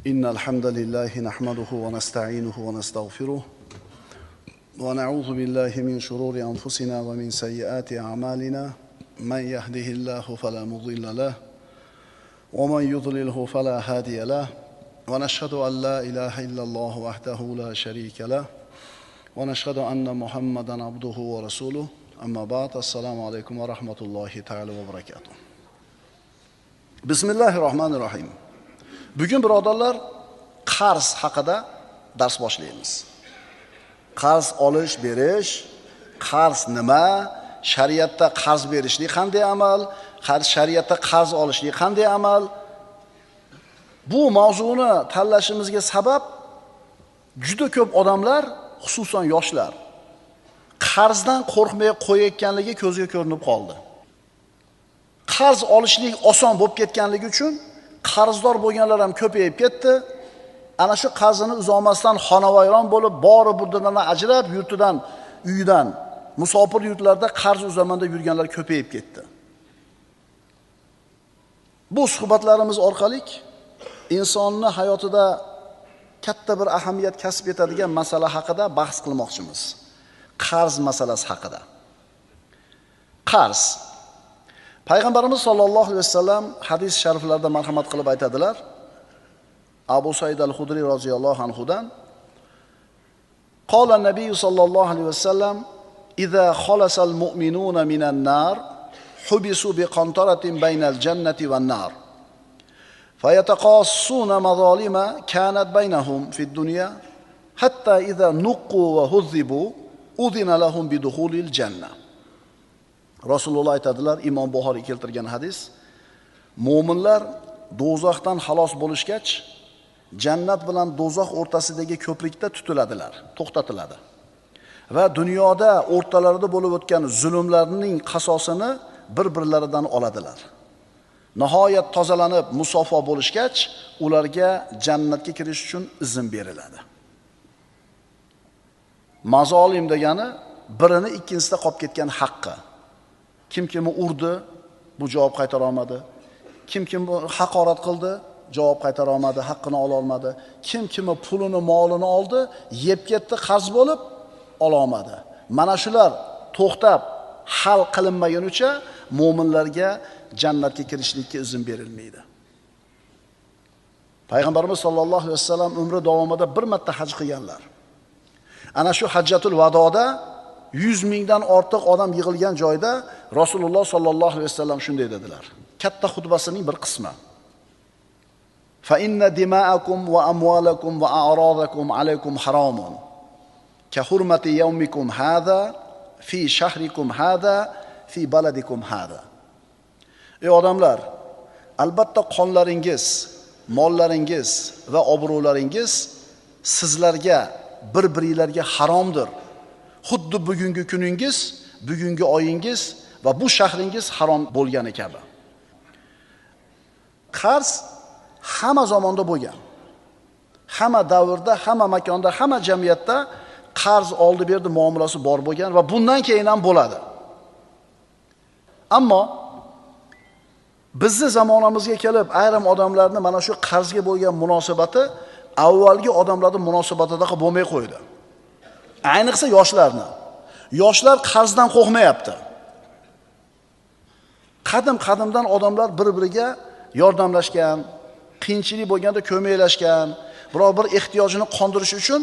إن الحمد لله نحمده ونستعينه ونستغفره ونعوذ بالله من شرور أنفسنا ومن سيئات أعمالنا من يهده الله فلا مضل له ومن يضلله فلا هادي له ونشهد أن لا إله إلا الله وحده لا شريك له ونشهد أن محمدا عبده ورسوله أما بعد السلام عليكم ورحمة الله تعالى وبركاته بسم الله الرحمن الرحيم. Bugun birodarlar qarz haqida dars boshlaymiz. Qarz olish, berish, qarz nima, shariatda qarz berishlik qanday amal, shariatda qarz olishlik qanday amal. Bu mavzuni tanlashimizga sabab juda ko'p odamlar, xususan yoshlar, qarzdan qo'rqmay qo'yayotganligi ko'zga ko'rinib qoldi. Qarz olishlik oson bo'lib ketganligi uchun qarzdor bo'lganlar ham ko'payib ketdi. Ana shu qarzini uzoqmasdan xonavayron bo'lib, bori burdadan ajrab, yurtidan, uyidan, musofir yurtlarda qarz uzaman deb yurganlar ko'payib ketdi. Bu suhbatlarimiz orqali insonni hayotida katta bir ahamiyat kasb etadigan masala haqida bahs qilmoqchimiz. Qarz masalasi haqida. Qarz. Payg'ambarimiz sollallohu alayhi vasallam hadis shariflarda marhamat qilib aytadilar. Abu Said al-Khudri roziyallohu anhudan qala nabiy sollallohu alayhi vasallam idza khalasa al-mu'minuna minan nar hubisu bi qantaratin baynal jannati wan nar fayataqassuna mazalima kanat baynahum fid dunya hatta idza nuqqu wa hudhibu udhina lahum bi dukhulil jannah. Rasululloh aytadilar, Imom Buxoriy keltirgan hadis. Mo'minlar do'zaxdan xalos bo'lishgach, jannat bilan do'zax o'rtasidagi ko'prikda tutiladilar, to'xtatiladi. Va dunyoda o'rtalarida bo'lib o'tgan zulmlarning qasosini bir-birlaridan oladilar. Nihoyat tozalanib, musofo bo'lishgach, ularga jannatga kirish uchun izn beriladi. Mazolim degani birini ikkinchisida qolib ketgan haqqi. Kim urdi, bu javob qaytara olmadi. Kim haqorat qildi, javob qaytara olmadi, haqqini ola olmadi. Kim pulini, molini oldi, yeb ketdi, qarz bo'lib ola olmadi. Mana shular to'xtab hal qilinmagunicha mu'minlarga jannatga kirishlikka izn berilmaydi. Payg'ambarimiz sollallohu alayhi vasallam umri davomida bir marta haj qilganlar. Ana shu hajjatul vadoda 100 mingdan ortiq odam yig'ilgan joyda Rasululloh sollallohu alayhi vasallam shunday dedilar. Katta xutbasining bir qismi. Fa inna dima'akum va amwalakum va a'radakum alaykum haramun. Ka hurmati yawmikum hada fi shahrikum hada fi baladikum hada. Ey odamlar, albatta qonlaringiz, mollaringiz va obro'laringiz sizlarga bir-biringizga haromdir. Xuddi bugungi kuningiz, bugungi oyingiz va bu shahringiz harom bo'lgani kabi. Qarz hamma zamonda bo'lgan. Hamma davrda, hamma makonda, hamma jamiyatda qarz oldi berdi muomalasi bor bo'lgan va bundan keyin ham bo'ladi. Ammo bizning zamonamizga kelib ayrim odamlarning mana shu qarzga bo'lgan munosabati avvalgi odamlarning munosabatidaqa bo'lmay qo'ydi. Ayniqsa yoshlarni. Yoshlar qarzdan qo'rqmayapti. Qadimdan odamlar bir-biriga yordamlashgan, qiyinchilik bo'lganda ko'maklashgan, biror bir ehtiyojini qondirish uchun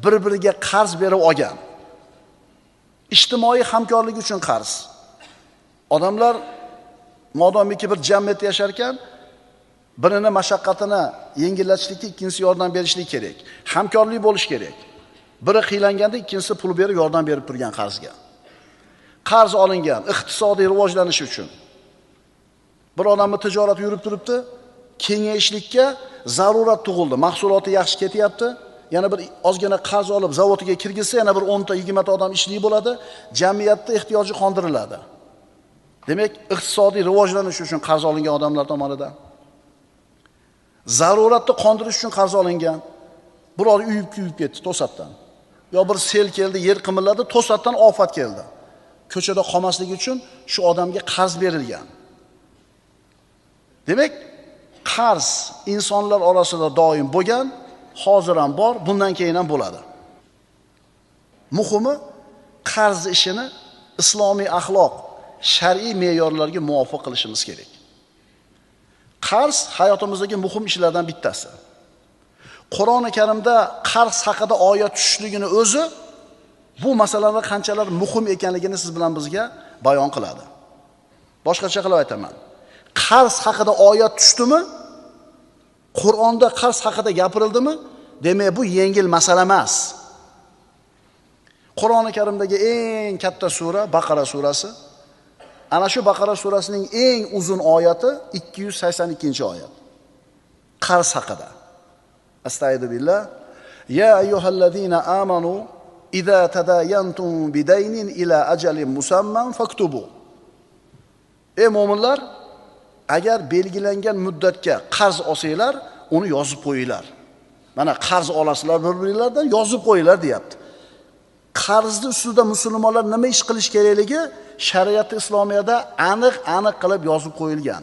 bir-biriga qarz berib olgan. Ijtimoiy hamkorlik uchun qarz. Odamlar modomiki bir jamiyatda yashar ekan, birini mashaqqatini yengillatishlikka ikkinchisi yordam berishlik kerak. Hamkorlik bo'lish kerak. Biri qiylanganda ikkinchisi pul berib yordam berib turgan qarzga. Qarz olingan iqtisodiy rivojlanish uchun. Bir odamning tijorati yurib turibdi, kengayishlikka zarurat tug'ildi. Mahsuloti yaxshi ketyapti. Yana bir ozgina qarz olib zavodiga kirgizsa, yana bir 10 ta 20 ta odam ishlik bo'ladi. Jamiyatda ehtiyoji qondiriladi. Demak, iqtisodiy rivojlanish uchun qarz olingan odamlar tomonidan zaruratni qondirish uchun qarz olingan. Biror uyib kuyib ketdi to'satdan. Yo bir sel keldi, yer qimilladi, to'satdan ofat keldi. Ko'chada qolmasligi uchun shu odamga qarz berilgan. Demak, qarz insonlar orasida doim bo'lgan, hozir ham bor, bundan keyin ham bo'ladi. Muhimi qarz ishini islomiy axloq, shar'iy me'yorlarga muvofiq qilishimiz kerak. Qarz hayotimizdagi muhim ishlardan bittasi. Qur'oni Karimda qarz haqida oyat tushishligini o'zi bu masalalar qanchalar muhim ekanligini siz bilan bizga bayon qiladi. Boshqacha qilib aytaman. Qarz haqida oyat tushdimi? Qur'onda qarz haqida gapirildimi? Demak, bu yengil masala emas. Qur'oni Karimdagi eng katta sura Baqara surasi. Ana shu Baqara surasining eng uzun oyati 282-oyat. Qarz haqida. Astagfirullah. Ya ayyuhallazina amanu idza tadayantum bidaynin ila ajalin musamman faktubu. Ey mu'minlar, agar belgilangan muddatga qarz olsanglar, uni yozib qo'yinglar. Mana qarz olasizlar bir-biringlardan, yozib qo'yinglar deyapti. Qarzni ustida musulmonlar nima ish qilish kerakligi shariat islomiyada aniq qilib yozib qo'yilgan.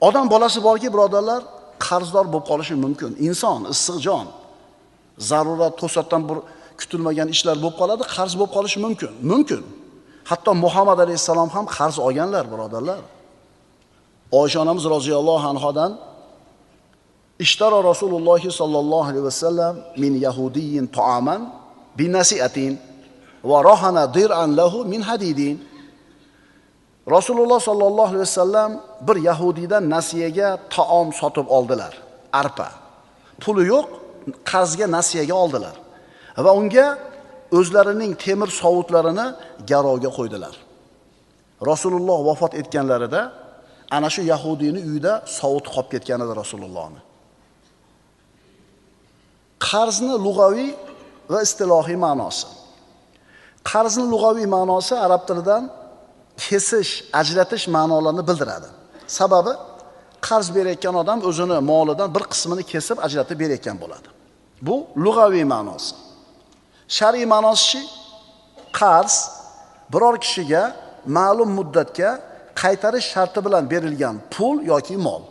Odam bolasi borki, birodarlar, qarzdor bo'lib qolishi mumkin. Inson issiq jon, zarurat to'satdan bir kutilmagan ishlar bo'lib qoladi, qarz bo'lib qolishi mumkin. Hatto Muhammad alayhisalom ham qarz olganlar, birodarlar. Oysha onamiz roziyallohu anhodan ishtara Rasululloh sallallohu alayhi vasallam min yahudiyyin ta'aman bi nasi'atin va rahana dir'an lahu min hadidin. Rasululloh sallallohu alayhi vasallam bir yahudiydan nasiyaga taom sotib oldilar, arpa. Puli yo'q, qarzga nasiyaga oldilar va unga o'zlarining temir sovutlarini garovga qo'ydilar. Rasululloh vafot etganlarida ana shu yahudiyning uyida sovut qolib ketgan edi Rasulullohning. Qarzni lug'aviy va istilohiy ma'nosi. Qarzning lug'aviy ma'nosi arab tilidan kesish, ajratish ma'nolarini bildiradi. Sababi qarz berayotgan odam o'zini molidan bir qismini kesib ajratib berayotgan bo'ladi. Bu lug'aviy ma'nosi. Shar'iy ma'nosi qarz biror kishiga ma'lum muddatga qaytarish sharti bilan berilgan pul yoki mol.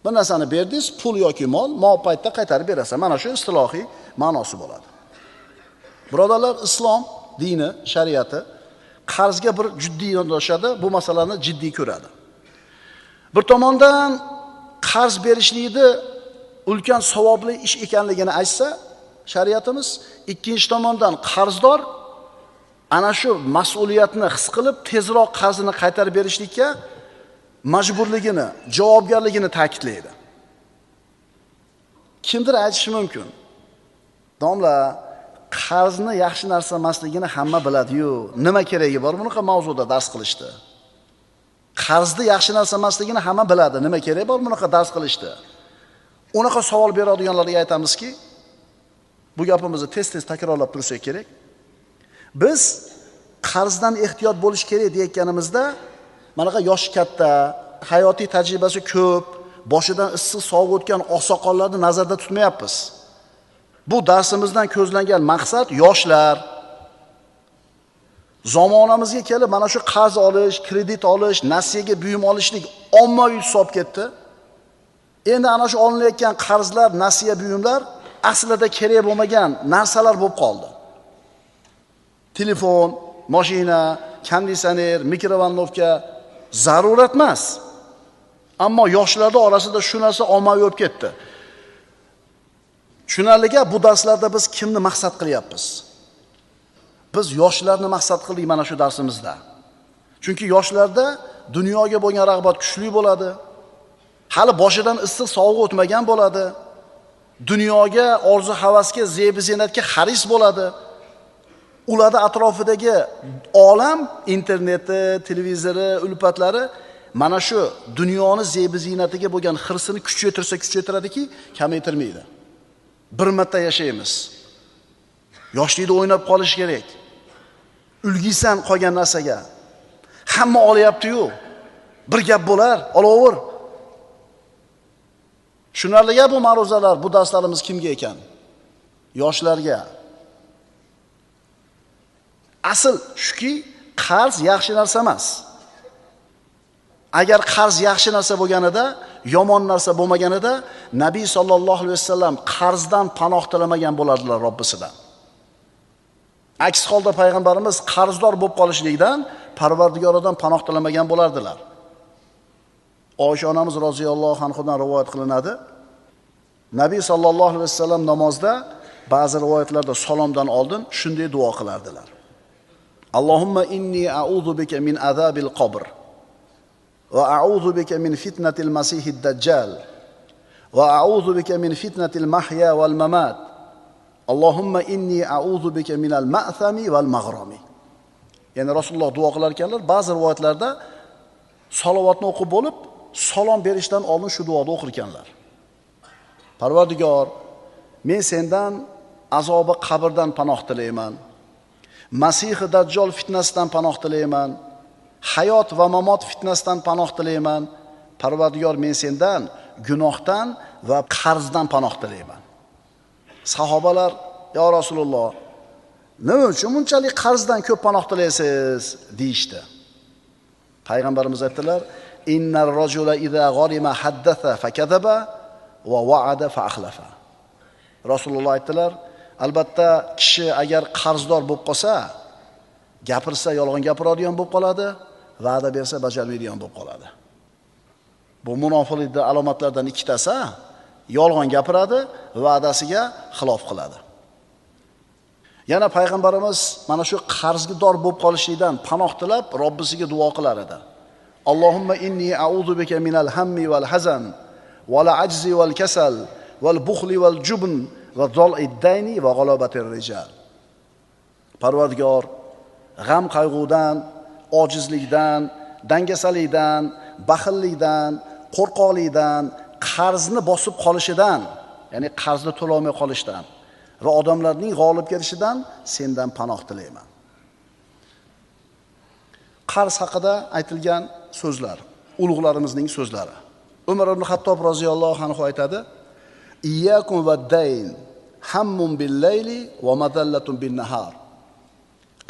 Bir narsani berdingiz, pul yoki mol, paytda qaytarib berasan. Mana shu istilohiy ma'nosi bo'ladi. Birodarlar, islom dini, shariati qarzga bir jiddiy yondashadi, bu masalani jiddiy ko'radi. Bir tomondan qarz berishlikni ulkan savobli ish ekanligini aytsa, shariatimiz, ikkinchi tomondan qarzdor ana shu mas'uliyatni his qilib tezroq qarzini qaytarib berishlikka majburligini, javobgarligini ta'kidlaydi. Kimdir aytishi mumkin. Domla, qarzni yaxshi narsa emasligini hamma biladi-yu. Nima keragi bor bunaqa mavzuda dars qilishdi? Qarzni yaxshi narsa emasligini hamma biladi. Nima keragi bor bunaqa dars qilishdi? Unaqa savol beradiganlarga aytamizki, bu gapimizni tez-tez takrorlab tursak kerak. Biz qarzdan ehtiyot bo'lish kerak deyotganimizda, manaqa yoshi katta, hayotiy tajribasi ko'p, boshidan issiq sovuq o'tgan oqsoqollarni nazarda tutmayapmiz. Bu darsimizdan ko'zlangan maqsad yoshlar. Zamonamizga kelib mana shu qarz olish, kredit olish, nasiyaga buyum olishlik ommaviy tus olib ketdi. Endi ana shu olinayotgan qarzlar, nasiya buyumlar aslida kerak bo'lmagan narsalar bo'lib qoldi. Telefon, mashina, konditsioner, mikrovalnovka zarurat emas. Ammo yoshlarda orasida shu narsa ommaviy bo'lib ketdi. Tushunarliga bu darslarda biz kimni maqsad qilyapmiz? Biz yoshlarni maqsad qildik mana shu darsimizda. Chunki yoshlarda dunyoga bo'lgan rag'bat kuchli bo'ladi. Hali boshidan issiq sovuq o'tmagan bo'ladi. Dunyoga, orzu-havasga, zeb-ziynatga xaris bo'ladi. Ularda atrofidagi olam, interneti, televizori, ulpatlari mana shu dunyoni zeb-ziynatiga bo'lgan xirsini kuchaytiradiki, kamaytirmaydi. Bir marta yashaymiz. Yoshlikda o'ynab qolish kerak. Ulgiysan qolgan narsaga. Hamma olyapti-yu. Bir gap bo'lar, olaver. Tushunarliga bu ma'ruzalar, bu darslarimiz kimga ekan? Yoshlarga. Asl shuki, qarz yaxshi narsa emas. Agar qarz yaxshi narsa bo'lganida, yomon narsa bo'lmaganida, Nabiy sollallohu alayhi vasallam qarzdan panoh tilamagan bo'lardilar Robbisidan. Aks holda payg'ambarimiz qarzdor bo'lib qolishlikdan Parvardigoridan panoh tilamagan bo'lardilar. Oysha onamiz roziyallohu anhodan rivoyat qilinadi. Nabiy sollallohu alayhi vasallam namozda ba'zi rivoyatlarda salomdan oldin shunday duo qilardilar. Allohumma inni a'udhu bika min azabil qabr va a'udhu bika min fitnatil masihid dajjal va a'udhu bika min fitnatil mahya wal mamat. Allohumma inni a'udhu bika minal ma'thami wal maghrami. Ya'ni Rasululloh duo qilar ekanlar, ba'zi rivoyatlarda salovatni o'qib bo'lib, salom berishdan oldin shu duoni o'qir ekanlar. Parvardigor, men sendan azobi qabrdan panoh tilayman. Masihi dajjal fitnasidan panoh tilayman. Hayot va mamot fitnasidan panoh tilayman. Parvardigor, men sendan gunohdan va qarzdan panoh tilayman. Sahobalar, yo Rasululloh, nima uchun bunchalik qarzdan ko'p panoh tilaysiz deyishdi. Payg'ambarimiz aytdilar: "Innar rajula idza gharima haddatha fakadaba va wa'ada fa akhlafa." Rasululloh aytdilar: albatta kishi agar qarzdor bo'lib qolsa, gapirsa yolg'on gapiradigan bo'lib qoladi, va'da bersa bajarmaydigan bo'lib qoladi. Bu munofiqlikning alomatlaridan ikkitasi, yolg'on gapiradi, va'dasiga xilof qiladi. Yana payg'ambarimiz mana shu qarzdor bo'lib qolishlikdan panoh tilab Robbisiga duo qilar edi. Allohumma inni a'udhu bika minal hammi wal hazan wal ajzi wal kasal wal bukhli wal jubn va zal'id dayni va g'alabatir rijal. Parvardigor, g'am qayg'udan, ojizlikdan, dangasalikdan, baxillikdan, qo'rqoqlikdan, qarzni bosib qolishidan, ya'ni qarzni to'lolmay qolishdan va odamlarning g'olib kelishidan sendan panoh tilayman. Qarz haqida aytilgan so'zlar, ulug'larimizning so'zlari. Umar ibn Xattob roziyallohu anhu aytadi: "Iyyakum wad-dayn, hammun bil-layli va madallatun bin-nahar."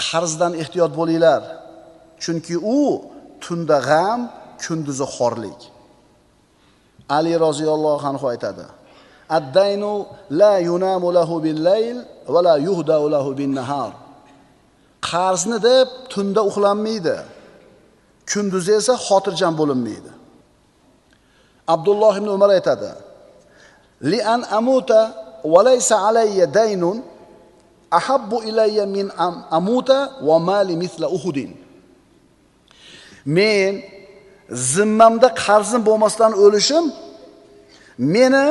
Qarzdan ehtiyot bo'linglar, chunki u tunda g'am, kunduzi xorlik. Ali roziyallohu anhu aytadi: "Ad-daynu la yunamu lahu bil-layl va la yuhdau lahu bin-nahar." Qarzni deb tunda uxlanmaydi, kunduzi esa xotirjam bo'linmaydi. Abdulloh ibn Umar aytadi: "Li an amuta va laysa alayya daynun ahabbu ilayya min amuta va mali mithla Uhudin." Men zimmamda qarzim bo'lmasdan o'lishim meni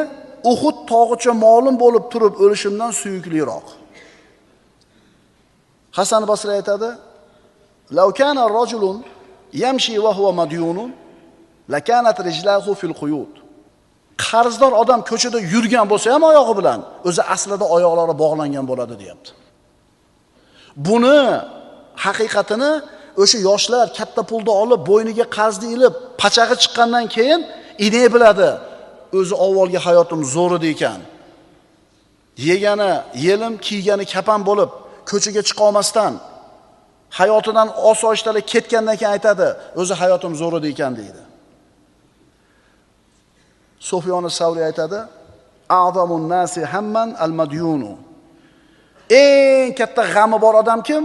Uhud tog'icha molim bo'lib turib o'lishimdan suyukliroq. Hasan Basri aytadi: "Law kana rajulun yamshi wa huwa madyunun lakanat rijlahu fil quyud." Qarzdor odam ko'chada yurgan bo'lsa ham oyog'i bilan, o'zi aslida oyoqlari bog'langan bo'ladi, deyapti. Buni haqiqatini o'sha yoshlar katta pulni olib, bo'yniga qarzni ilib, pachag'i chiqqandan keyin inay biladi. O'zi avvalgi hayotim zo'r edi ekan. Yegani yelim, kiygani kapan bo'lib, ko'chaga chiqa olmasdan hayotidan osoyishtalik ketgandan keyin aytadi, o'zi hayotim zo'r edi ekan deydi. Sufyon as-Savri aytadi: "A'zamun nasi hamman al-madyunu." Eng katta g'ami bor odam kim?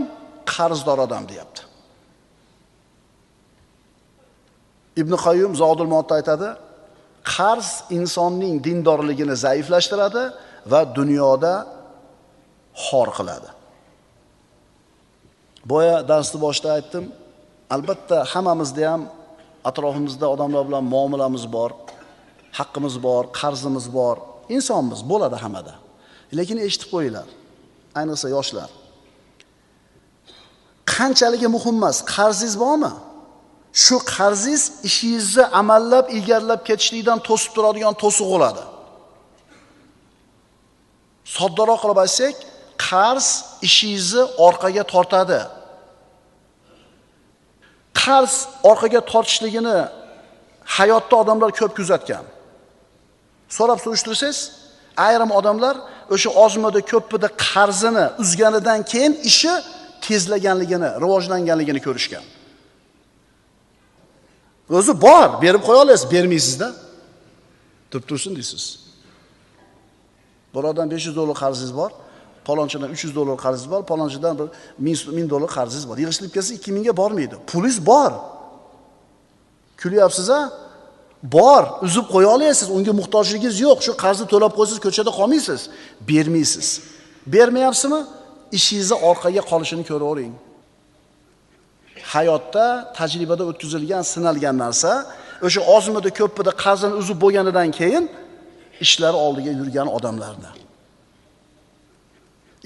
Qarzdor odam, deyapti. Ibn Qayyum Zodul Ma'odda aytadi: qarz insonning dindorligini zaiflashtiradi va dunyoda xor qiladi. Boya darsni boshida aytdim, albatta hammamizda ham atrofimizda odamlar bilan muomalamiz bor, haqqimiz bor, qarzimiz bor, insonmiz, bo'ladi hammada. Lekin eshitib qo'yinglar, ayniqsa yoshlar. Qanchaligi muhim emas, qarzingiz bormi? Shu qarzingiz ishingizni amallab, egarlab ketishlikdan to'sib turadigan to'siq bo'ladi. Soddaroq qilib aytsak, qarz ishingizni orqaga tortadi. Qarz orqaga tortishligini hayotda odamlar ko'p kuzatgan. So'rab surishtirsangiz, ayrim odamlar o'sha ozmida ko'ppida qarzini uzganidan keyin ishi tezlaganligini, rivojlanganligini ko'rishgan. O'zi bor, berib qo'ya olasiz, bermaysiz-da. Turib tursin deysiz. Birodan $500 qarzingiz bor, palonchidan $300 qarzingiz bor, palonchidan bir $1000 qarzingiz bor. Yig'ishtirib kelsa 2000 ga bormaydi. Pulingiz bor. Kulyapsiz-a? Bor, uzib qo'ya olasiz, unga muhtojligingiz yo'q. Shu qarzni to'lab qo'ysiz, ko'chada qolmaysiz, bermaysiz. Bermayapsizmi? Ishingizni orqaga qolishini ko'ravering. Hayotda tajribada o'tkazilgan, sinalgan narsa, o'sha ozmida ko'pida qarzini uzib bo'lganidan keyin ishlari oldiga yurgan odamlarda.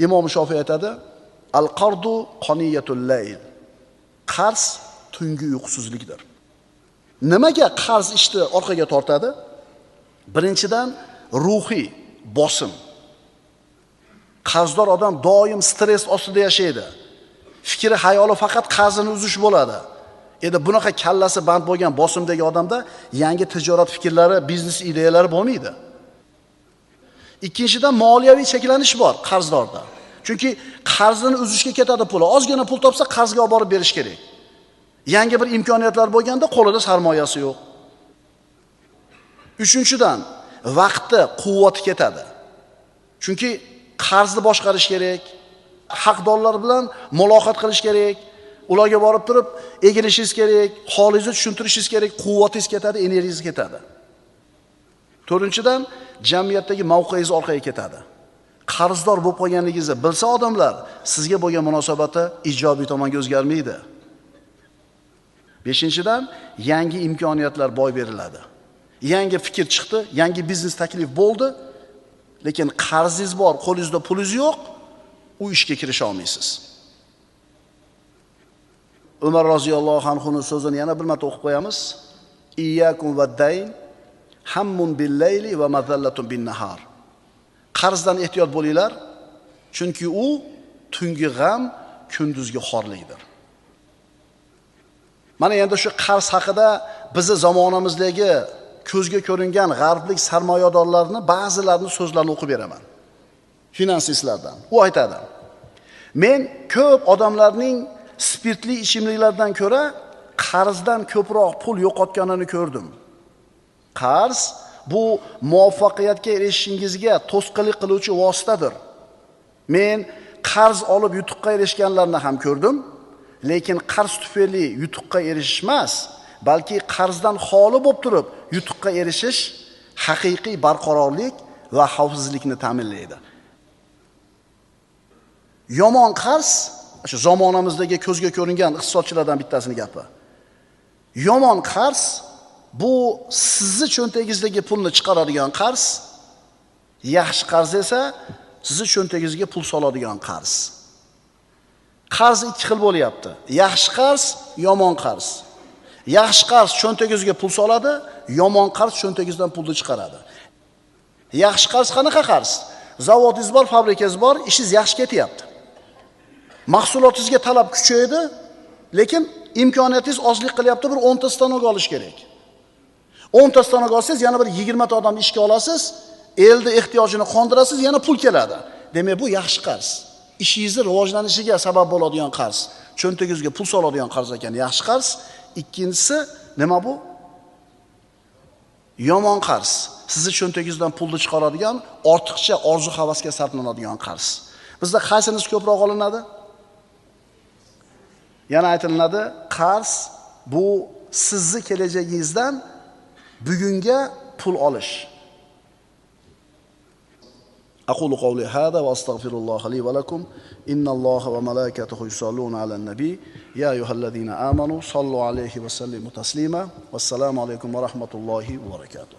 Imom Shofiy aytadi: "Al-qardu qoniyatul layl." Qarz tungi uyqusizlikdir. Nimaga qarz ishni orqaga tortadi? Birinchidan ruhiy bosim. Qarzdor odam doim stress ostida yashaydi. Fikri, hayoli faqat qarzini uzish bo'ladi. Endi bunaqa kallasi band bo'lgan bosimdagi odamda yangi tijorat fikrlari, biznes ideyalari bo'lmaydi. Ikkinchidan moliyaviy cheklanish bor qarzdorda. Chunki qarzini uzishga ketadi puli. Ozgina pul topsa qarzga olib borib berish kerak. Yangi bir imkoniyatlar bo'lganda qo'lida sarmoyasi yo'q. Uchinchidan vaqtni quvvati ketadi. Chunki qarzni boshqarish kerak, haqdorlar bilan muloqot qilish kerak, ularga borib turib egilishingiz kerak, holingizni tushuntirishingiz kerak, quvvatingiz ketadi, energiyangiz ketadi. To'rtinchidan jamiyatdagi mavqeingiz orqaga ketadi. Qarzdor bo'lib qolganligingizni bilsa odamlar, sizga bo'lgan munosabati ijobiy tomonga o'zgarmaydi. Beshinchidan yangi imkoniyatlar boy beriladi. Yangi fikr chiqdi, yangi biznes taklif bo'ldi, lekin qarzingiz bor, qo'lingizda pulingiz yo'q, u ishga kirisha olmaysiz. Umar roziyallohu anhuning so'zini yana bir marta o'qib qo'yamiz. Iyyakum vaddayn hammun bil-layli va mazallatun bin-nahar. Qarzdan ehtiyot bo'linglar, chunki u tungi g'am, kunduzgi xorlikdir. Mana endi shu qarz haqida bizi zamonamizdagi ko'zga ko'ringan g'arblik sarmoyadorlarni ba'zilarini so'zlarini o'qib beraman. Finansistlardan. U aytadi: "Men ko'p odamlarning spirtli ichimliklardan ko'ra qarzdan ko'proq pul yo'qotganini ko'rdim. Qarz bu muvaffaqiyatga erishishingizga to'sqinlik qiluvchi vositadir. Men qarz olib yutuqqa erishganlarni ham ko'rdim, lekin qarz tufayli yutuqqa erishish emas, balki qarzdan xoli bo'lib turib yutuqqa erishish haqiqiy barqarorlik va xavfsizlikni ta'minlaydi." Yomon qarz, shu zamonamizdagi ko'zga ko'ringan iqtisodchilardan bittasining gapi. Yomon qarz bu sizni cho'ntagingizdagi pulni chiqaradigan qarz, yaxshi qarz esa sizni cho'ntagingizga pul soladigan qarz. Qarz ikki xil bo'lyapti. Yaxshi qarz, yomon qarz. Yaxshi qarz cho'ntagingizga pul soladi, yomon qarz cho'ntagingizdan pulni chiqaradi. Yaxshi qarz qanaqa qarz? Zavodingiz bor, fabrikangiz bor, ishingiz yaxshi ketyapti. Mahsulotingizga talab kuchaydi, lekin imkoniyatingiz ozlik qilyapti, bir 10 ta stanok olish kerak. 10 ta stanok olsangiz, yana bir 20 ta odamni ishga olasiz, elni ehtiyojini qondirasiz, yana pul keladi. Demak, bu yaxshi qarz. Ishingizni rivojlanishiga sabab bo'ladigan qarz. Cho'ntagingizga pul soladigan qarz ekan, yaxshi qarz. Ikkinchisi nima bu? Yomon qarz. Sizni cho'ntagingizdan pulni chiqaradigan, ortiqcha orzu-havasga sarflanadigan qarz. Bizda qaysinisi ko'proq olinadi? Yana aytiladi, qarz bu sizni kelajagingizdan bugunga pul olish. Aqulu qawli hada va astaghfirulloh li va lakum. Innalloha va malaikatahu yusalluna alan nabiy. Ya ayyuhallazina amanu sallu alayhi va sallimu taslima. Vassalamu alaykum va rahmatullohi va barakatuh.